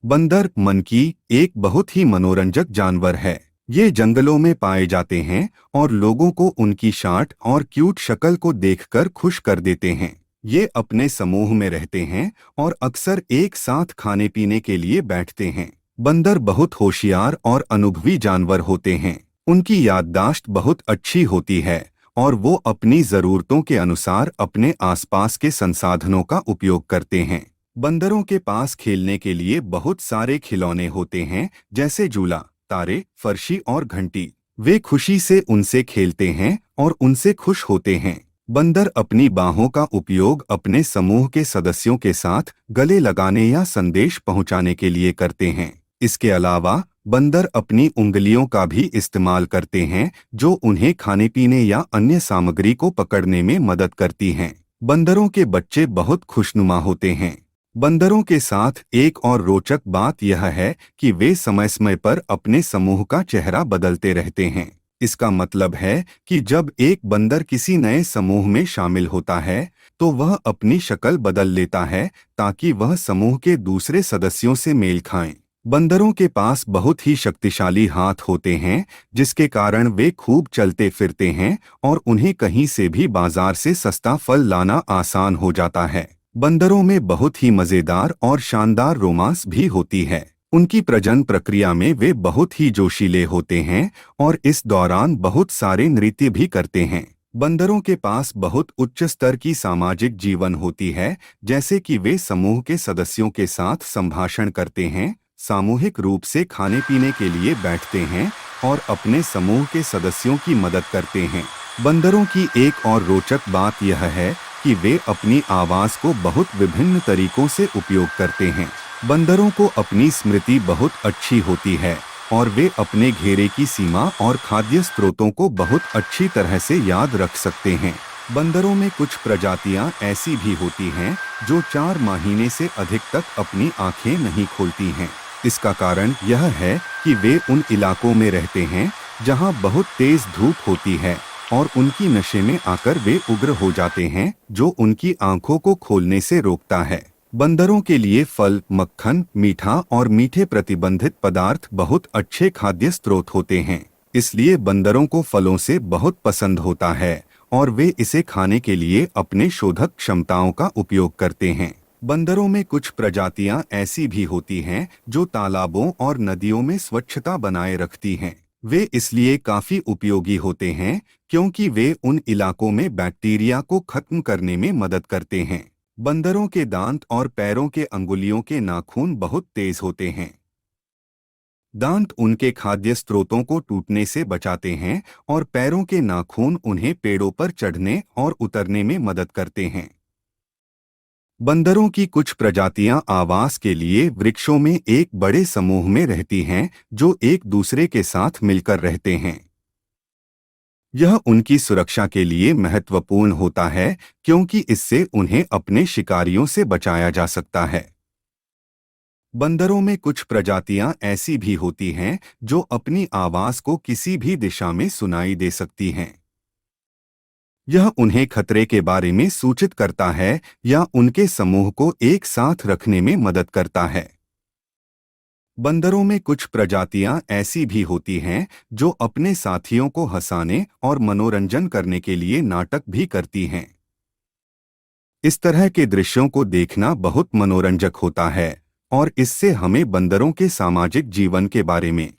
बंदर मन की एक बहुत ही मनोरंजक जानवर है। ये जंगलों में पाए जाते हैं और लोगों को उनकी शांत और क्यूट शक्ल को देखकर खुश कर देते हैं। ये अपने समूह में रहते हैं और अक्सर एक साथ खाने पीने के लिए बैठते हैं। बंदर बहुत होशियार और अनुभवी जानवर होते हैं। उनकी याददाश्त बहुत अच्छी होती है और वो अपनी ज़रूरतों के अनुसार अपने आसपास के संसाधनों का उपयोग करते हैं। बंदरों के पास खेलने के लिए बहुत सारे खिलौने होते हैं, जैसे झूला, तारे, फर्शी और घंटी। वे खुशी से उनसे खेलते हैं और उनसे खुश होते हैं। बंदर अपनी बाहों का उपयोग अपने समूह के सदस्यों के साथ गले लगाने या संदेश पहुंचाने के लिए करते हैं। इसके अलावा बंदर अपनी उंगलियों का भी इस्तेमाल करते हैं, जो उन्हें खाने पीने या अन्य सामग्री को पकड़ने में मदद करती हैं। बंदरों के बच्चे बहुत खुशनुमा होते हैं। बंदरों के साथ एक और रोचक बात यह है कि वे समय समय पर अपने समूह का चेहरा बदलते रहते हैं। इसका मतलब है कि जब एक बंदर किसी नए समूह में शामिल होता है, तो वह अपनी शक्ल बदल लेता है ताकि वह समूह के दूसरे सदस्यों से मेल खाएं। बंदरों के पास बहुत ही शक्तिशाली हाथ होते हैं, जिसके कारण वे खूब चलते फिरते हैं और उन्हें कहीं से भी बाजार से सस्ता फल लाना आसान हो जाता है। बंदरों में बहुत ही मजेदार और शानदार रोमांस भी होती है। उनकी प्रजनन प्रक्रिया में वे बहुत ही जोशीले होते हैं और इस दौरान बहुत सारे नृत्य भी करते हैं। बंदरों के पास बहुत उच्च स्तर की सामाजिक जीवन होती है, जैसे कि वे समूह के सदस्यों के साथ संभाषण करते हैं, सामूहिक रूप से खाने पीने के लिए बैठते हैं और अपने समूह के सदस्यों की मदद करते हैं। बंदरों की एक और रोचक बात यह है कि वे अपनी आवाज़ को बहुत विभिन्न तरीकों से उपयोग करते हैं। बंदरों को अपनी स्मृति बहुत अच्छी होती है और वे अपने घेरे की सीमा और खाद्य स्रोतों को बहुत अच्छी तरह से याद रख सकते हैं। बंदरों में कुछ प्रजातियां ऐसी भी होती हैं जो 4 महीने से अधिक तक अपनी आंखें नहीं खोलती हैं। इसका कारण यह है कि वे उन इलाकों में रहते हैं जहां बहुत तेज धूप होती है और उनकी नशे में आकर वे उग्र हो जाते हैं, जो उनकी आंखों को खोलने से रोकता है। बंदरों के लिए फल, मक्खन, मीठा और मीठे प्रतिबंधित पदार्थ बहुत अच्छे खाद्य स्रोत होते हैं। इसलिए बंदरों को फलों से बहुत पसंद होता है और वे इसे खाने के लिए अपने शोधक क्षमताओं का उपयोग करते हैं। बंदरों में कुछ प्रजातियां ऐसी भी होती हैं जो तालाबों और नदियों में स्वच्छता बनाए रखती हैं। वे इसलिए काफी उपयोगी होते हैं क्योंकि वे उन इलाकों में बैक्टीरिया को खत्म करने में मदद करते हैं। बंदरों के दांत और पैरों के अंगुलियों के नाखून बहुत तेज होते हैं। दांत उनके खाद्य स्रोतों को टूटने से बचाते हैं और पैरों के नाखून उन्हें पेड़ों पर चढ़ने और उतरने में मदद करते हैं। बंदरों की कुछ प्रजातियां आवास के लिए वृक्षों में एक बड़े समूह में रहती हैं, जो एक दूसरे के साथ मिलकर रहते हैं। यह उनकी सुरक्षा के लिए महत्वपूर्ण होता है क्योंकि इससे उन्हें अपने शिकारियों से बचाया जा सकता है। बंदरों में कुछ प्रजातियां ऐसी भी होती हैं जो अपनी आवाज को किसी भी दिशा में सुनाई दे सकती हैं। यह उन्हें खतरे के बारे में सूचित करता है या उनके समूह को एक साथ रखने में मदद करता है। बंदरों में कुछ प्रजातियां ऐसी भी होती हैं जो अपने साथियों को हंसाने और मनोरंजन करने के लिए नाटक भी करती हैं। इस तरह के दृश्यों को देखना बहुत मनोरंजक होता है और इससे हमें बंदरों के सामाजिक जीवन के बारे में।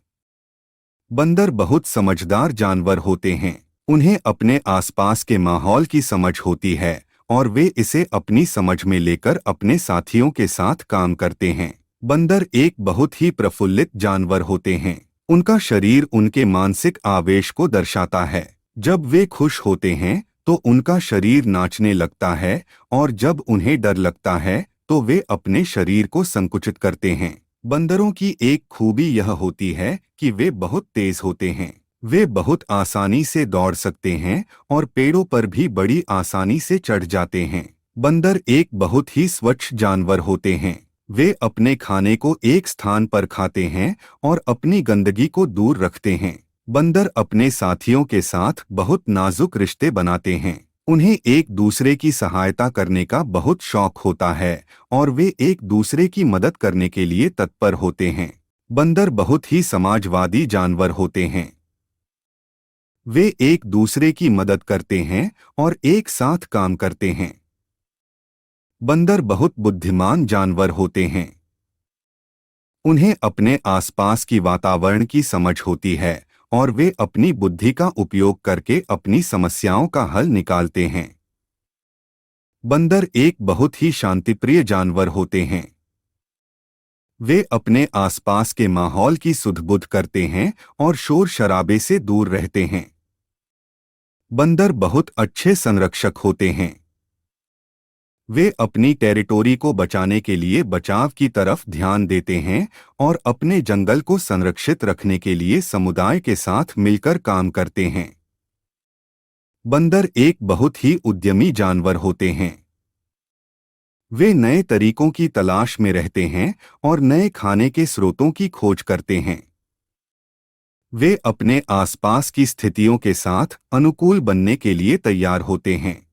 बंदर बहुत समझदार जानवर होते हैं। उन्हें अपने आसपास के माहौल की समझ होती है और वे इसे अपनी समझ में लेकर अपने साथियों के साथ काम करते हैं। बंदर एक बहुत ही प्रफुल्लित जानवर होते हैं। उनका शरीर उनके मानसिक आवेश को दर्शाता है। जब वे खुश होते हैं तो उनका शरीर नाचने लगता है और जब उन्हें डर लगता है तो वे अपने शरीर को संकुचित करते हैं। बंदरों की एक खूबी यह होती है कि वे बहुत तेज होते हैं। वे बहुत आसानी से दौड़ सकते हैं और पेड़ों पर भी बड़ी आसानी से चढ़ जाते हैं। बंदर एक बहुत ही स्वच्छ जानवर होते हैं। वे अपने खाने को एक स्थान पर खाते हैं और अपनी गंदगी को दूर रखते हैं। बंदर अपने साथियों के साथ बहुत नाजुक रिश्ते बनाते हैं। उन्हें एक दूसरे की सहायता करने का बहुत शौक होता है और वे एक दूसरे की मदद करने के लिए तत्पर होते हैं। बंदर बहुत ही समाजवादी जानवर होते हैं। वे एक दूसरे की मदद करते हैं और एक साथ काम करते हैं। बंदर बहुत बुद्धिमान जानवर होते हैं। उन्हें अपने आसपास की वातावरण की समझ होती है और वे अपनी बुद्धि का उपयोग करके अपनी समस्याओं का हल निकालते हैं। बंदर एक बहुत ही शांतिप्रिय जानवर होते हैं। वे अपने आसपास के माहौल की सुध-बुध करते हैं और शोर शराबे से दूर रहते हैं। बंदर बहुत अच्छे संरक्षक होते हैं। वे अपनी टेरिटोरी को बचाने के लिए बचाव की तरफ ध्यान देते हैं और अपने जंगल को संरक्षित रखने के लिए समुदाय के साथ मिलकर काम करते हैं। बंदर एक बहुत ही उद्यमी जानवर होते हैं। वे नए तरीकों की तलाश में रहते हैं और नए खाने के स्रोतों की खोज करते हैं। वे अपने आसपास की स्थितियों के साथ अनुकूल बनने के लिए तैयार होते हैं।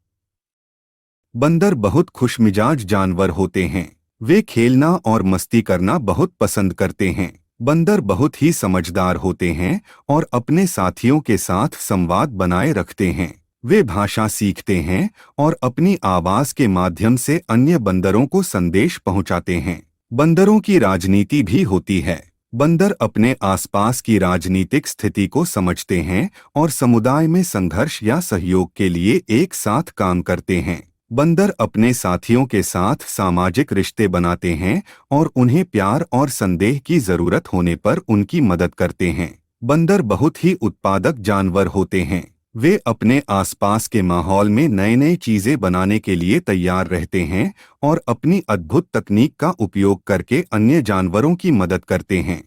बंदर बहुत खुशमिजाज जानवर होते हैं। वे खेलना और मस्ती करना बहुत पसंद करते हैं। बंदर बहुत ही समझदार होते हैं और अपने साथियों के साथ संवाद बनाए रखते हैं। वे भाषा सीखते हैं और अपनी आवाज के माध्यम से अन्य बंदरों को संदेश पहुंचाते हैं। बंदरों की राजनीति भी होती है। बंदर अपने आसपास की राजनीतिक स्थिति को समझते हैं और समुदाय में संघर्ष या सहयोग के लिए एक साथ काम करते हैं। बंदर अपने साथियों के साथ सामाजिक रिश्ते बनाते हैं और उन्हें प्यार और संदेह की जरूरत होने पर उनकी मदद करते हैं। बंदर बहुत ही उत्पादक जानवर होते हैं। वे अपने आसपास के माहौल में नए नए चीजें बनाने के लिए तैयार रहते हैं और अपनी अद्भुत तकनीक का उपयोग करके अन्य जानवरों की मदद करते हैं।